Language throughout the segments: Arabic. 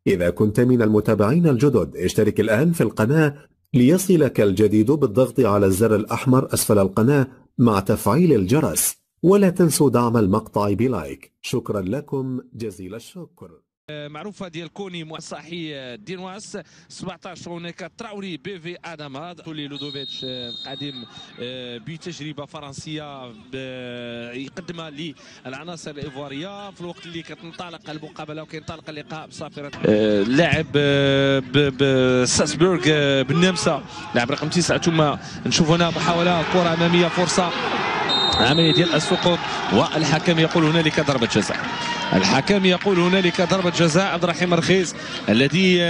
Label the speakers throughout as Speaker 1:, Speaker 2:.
Speaker 1: إذا كنت من المتابعين الجدد اشترك الآن في القناة ليصلك الجديد بالضغط على الزر الأحمر أسفل القناة مع تفعيل الجرس، ولا تنسوا دعم المقطع بلايك. شكرا لكم جزيل الشكر.
Speaker 2: معروفه ديال كوني صاحي دينواس 17. هناك تراوري بيفي ادم تولي لودوفيتش قادم بتجربه فرنسيه يقدمها للعناصر الايفواريه في الوقت اللي كتنطلق المقابله وكينطلق اللقاء بصافره لاعب بساسبورغ بالنمسا لاعب رقم 9. ثم نشوف هنا محاوله كره اماميه، فرصه عمليه ديال السقوط، والحكم يقول هنالك ضربه جزاء. الحكم يقول هنالك ضربة جزاء عبد الرحيم رخيص الذي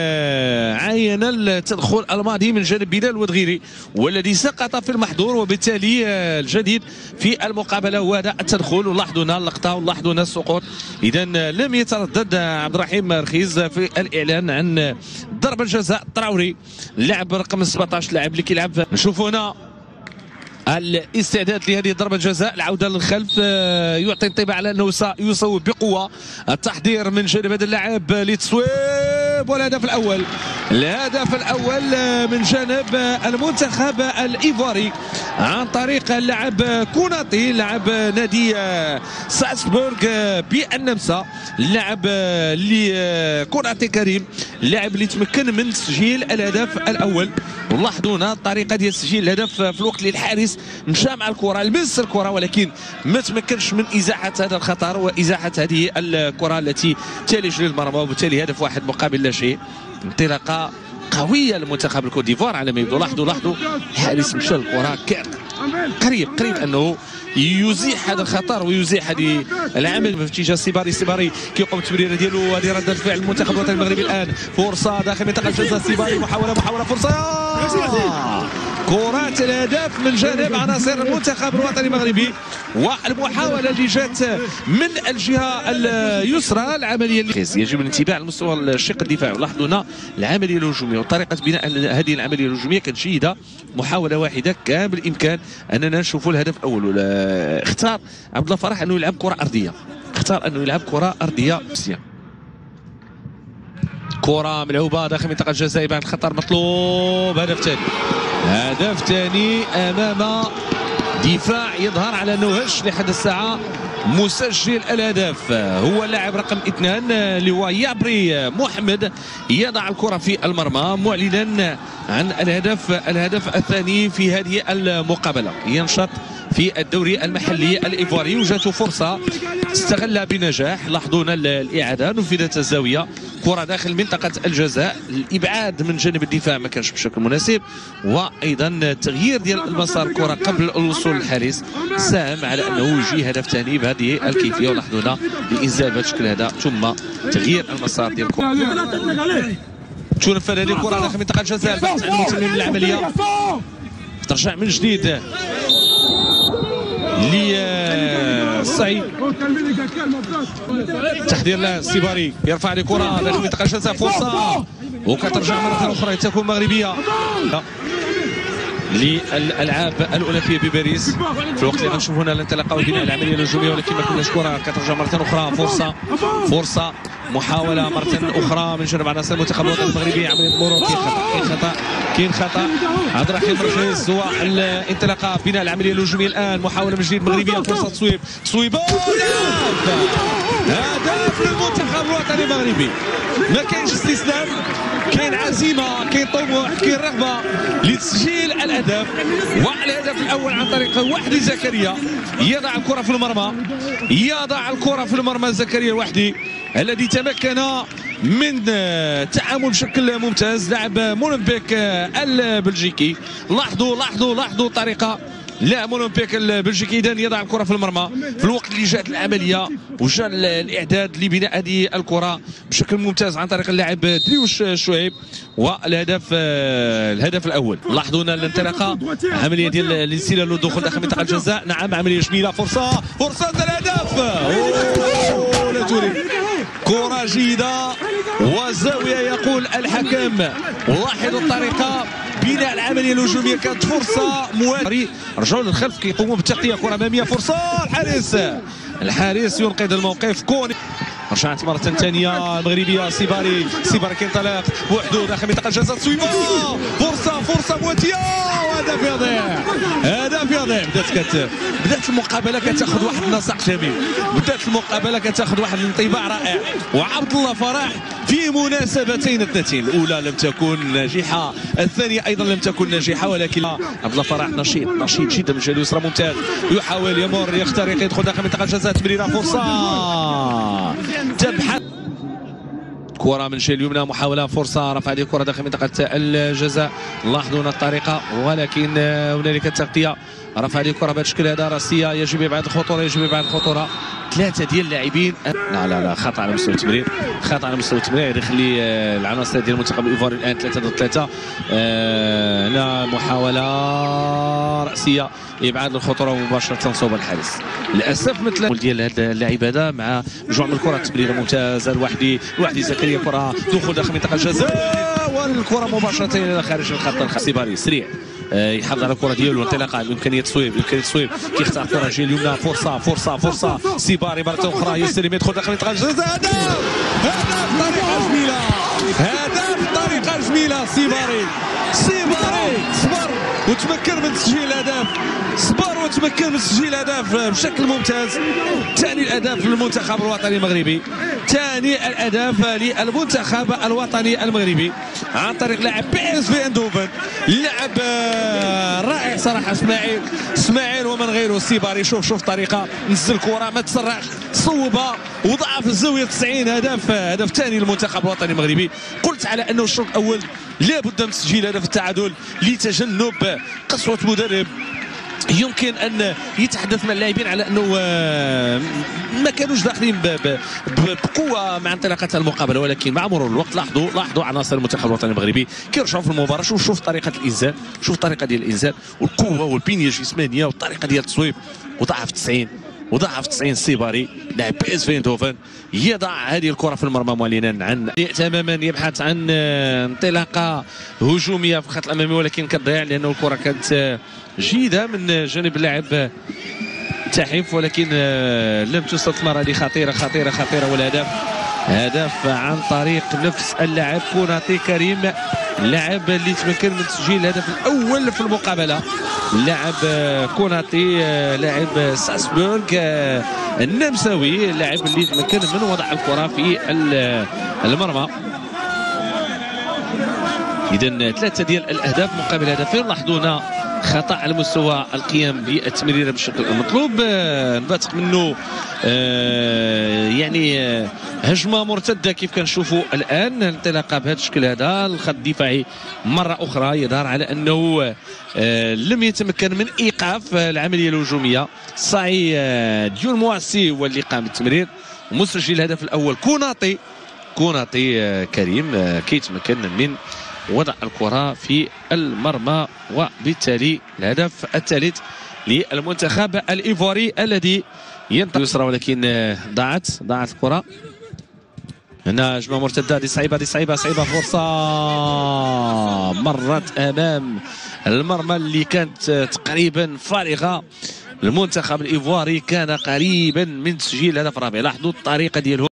Speaker 2: عاين التدخل الماضي من جانب بلال ودغيري والذي سقط في المحظور، وبالتالي الجديد في المقابلة هو هذا التدخل. ولاحظوا هنا اللقطة ولاحظوا هنا السقوط. إذا لم يتردد عبد الرحيم رخيص في الإعلان عن ضربة الجزاء. تراوري اللاعب رقم 17 اللاعب اللي كيلعب. نشوف هنا الاستعداد لهذه ضربة جزاء، العودة للخلف يعطي انطباع على انه سيصوب بقوة. التحضير من جانب هذا اللاعب لتصويب، والهدف الاول، الهدف الاول من جانب المنتخب الايفواري عن طريق اللاعب كوناتي لاعب نادي ساسبورغ بالنمسا. اللاعب اللي كوناتي كريم اللاعب اللي تمكن من تسجيل الهدف الاول. ولاحظوا هنا الطريقه ديال تسجيل الهدف في الوقت اللي الحارس مشى مع الكره لمس الكره ولكن ما تمكنش من ازاحه هذا الخطر وازاحه هذه الكره التي تلج للمرمى، وبالتالي هدف واحد مقابل لا شيء. انطلاقه قويه لمنتخب الكوت ديفوار على ما يبدو. لاحظوا الحارس مشى الكره قريب انه يزيح هذا الخطر ويزيح هذه العمل في اتجاه سيباري كيقوم بالتمريره ديالو. هذه رده فعل المنتخب الوطني المغربي الان. فرصه داخل منطقه الجزاء سيباري، محاوله فرصه كرات الهدف من جانب عناصر المنتخب الوطني المغربي. والمحاوله اللي جات من الجهه اليسرى العمليه اللي يجب الانتباه على مستوى الشق الدفاعي. لاحظوا هنا العمليه الهجوميه وطريقه بناء هذه العمليه الهجوميه كانت جيده. محاوله واحده كان بالامكان اننا نشوفوا الهدف الاول. اختار عبد الله فرح انه يلعب كره ارضيه، كره ملعوبه داخل منطقه الجزاء بعد الخطر مطلوب. هدف ثاني امام دفاع يظهر على انه هش لحد الساعه. مسجل الهدف هو اللاعب رقم 2 اللي هو يابري محمد، يضع الكره في المرمى معلنا عن الهدف الثاني في هذه المقابله. ينشط في الدوري المحلي الايفواري وجاته فرصه استغلها بنجاح. لاحظوا هنا الاعاده، نفذت الزاويه، كره داخل منطقه الجزاء، الابعاد من جانب الدفاع ما كانش بشكل مناسب، وايضا التغيير ديال المسار الكره قبل الوصول للحارس ساهم على انه يجي هدف ثاني بهذه الكيفيه. ولاحظوا هنا الانزال بهذا الشكل هذا ثم تغيير المسار ديال الكره. تنفذ هذه الكره داخل منطقه الجزاء بعد عن تمرير العمليه، ترجع من جديد للصعيد. تحضير الان سيباري يرفع لي كره داخل منطقه الجزاء، فرصه وكترجع مره اخرى تكون مغربيه للالعاب الاولمبيه بباريس. في الوقت اللي غنشوف هنا الانطلاقه وبناء العمليه الهجوميه ولكن ما كناش كره كترجع مره اخرى. فرصه محاوله مره اخرى من جانب عناصر المنتخب الوطني المغربي. عمليه مرور كاين خطا عبد الرحيم رخيص. هو الانطلاقه بناء العمليه الهجوميه الان، محاوله من جديد مغربيه، فرصه تصويب هدف للمنتخب الوطني المغربي. ما كاينش استسلام، كاين عزيمه، كاين طموح، كاين رغبه لتسجيل الهدف. والهدف الاول عن طريق وحدي زكريا، يضع الكره في المرمى زكريا الوحدي الذي تمكن من التعامل بشكل ممتاز. لاعب مولنبيك البلجيكي. لاحظوا الطريقه لاعب مولنبيك البلجيكي اذا يضع الكره في المرمى في الوقت اللي جاءت العمليه وجاء الاعداد لبناء هذه الكره بشكل ممتاز عن طريق اللاعب دريوش شعيب. والهدف الاول. لاحظوا هنا الانطلاقه، عمليه ديال الانسلال والدخول داخل منطقه الجزاء. نعم عمليه جميله، فرصه الهدف. لا تريد كره جيده وزاويه يقول الحكم. ولاحظوا الطريقه بناء العمليه الهجوميه، كانت فرصه مواليه، رجعوا للخلف كيقوموا بالتغطيه، كره اماميه، فرصه الحارس ينقذ الموقف. كوني رجعت مرة ثانية المغربية سيباري كينطلق بوحده داخل منطقة الجزاء تصويبة فرصة مواتية وهدف يضيع بدات المقابلة كتاخذ واحد النسق جميل، بدات المقابلة كتاخذ واحد الانطباع رائع. وعبد الله فرح في مناسبتين اثنتين، الأولى لم تكن ناجحة، الثانية أيضا لم تكن ناجحة، ولكن عبد الله فرح نشيط جدا من الجهة اليسرى ممتاز، يحاول يمر يخترق يدخل داخل منطقة الجزاء تمريرة فرصة تبحث كرة من الجهة اليمنى محاولة فرصة رفع هذه الكرة داخل منطقة الجزاء. لاحظوا الطريقة ولكن هنالك تغطية رفع هذه الكرة بهذا الشكل هذا راسية يجب إبعاد الخطورة ثلاثة ديال اللاعبين. لا خطأ على مستوى التمرير يخلي العناصر ديال المنتخب الايفواري الان 3 ضد 3. هنا محاولة رأسية ابعاد الخطوره مباشره صوب الحارس. للاسف مثل ديال هذا اللاعب هذا مع مجموعه من الكرات تمريره ممتازه لوحدي زكريا كره دخول داخل منطقه الجزاء والكره مباشره الى خارج الخط. سيباري سريع يحافظ على الكره ديالو انطلاقه بامكانيه التصويب كيختار الكره الجهه اليمنى فرصه سيباري مره اخرى يستلم يدخل داخل منطقه الجزاء. هدف بطريقه جميله سيباري صبر وتمكن من تسجيل هدف بشكل ممتاز. ثاني الاهداف للمنتخب الوطني المغربي، عن طريق لاعب PSV اندوفن. لاعب رائع صراحه اسماعيل ومن غيره. سيباري شوف طريقه نزل الكره ما تسرعش صوبها وضعها في الزاويه 90. هدف ثاني للمنتخب الوطني المغربي. قلت على انه الشوط الاول لابد من تسجيل هدف التعادل لتجنب قسوه مدرب يمكن ان يتحدث مع اللاعبين على انه ما كانوش داخلين بقوه مع انطلاقه المقابله، ولكن مع مرور الوقت لاحظوا عناصر المنتخب الوطني المغربي كيرجعوا في المباراه. شوف طريقه الانزال، والقوه والبنيه الجسمانيه والطريقه ديال التصويب وضعها في 90 سيباري لاعب PSV ايندهوفن يضع هذه الكره في المرمى معلنا عن تماما يبحث عن انطلاقه هجوميه في الخط الامامي، ولكن كتضيع لانه الكره كانت جيده من جانب اللاعب تحف، ولكن لم تستثمر. هذه خطيره والهدف هدف عن طريق نفس اللاعب كوناتي كريم، اللاعب اللي تمكن من تسجيل الهدف الاول في المقابله. اللاعب كوناتي لاعب ساسبورغ النمساوي، اللاعب اللي تمكن من وضع الكره في المرمى. اذا 3 ديال الاهداف مقابل هدفين. لاحظوا هنا خطأ على مستوى القيام بالتمريره بالشكل المطلوب، نباتق منه يعني هجمه مرتده كيف كنشوفوا الان. انطلاقه بهذا الشكل هذا الخط الدفاعي مره اخرى يظهر على انه لم يتمكن من ايقاف العمليه الهجوميه. صاعي ديون مواسي هو اللي قام بالتمرير ومسجل الهدف الاول. كوناتي كريم كيتمكن من وضع الكرة في المرمى، وبالتالي الهدف الثالث للمنتخب الإيفواري الذي ينطلق يسرى، ولكن ضاعت الكرة. هنا هجمة مرتدة دي صعيبة فرصة مرت أمام المرمى اللي كانت تقريبا فارغة. المنتخب الإيفواري كان قريبا من تسجيل هدف رابع. لاحظوا الطريقة ديالهم.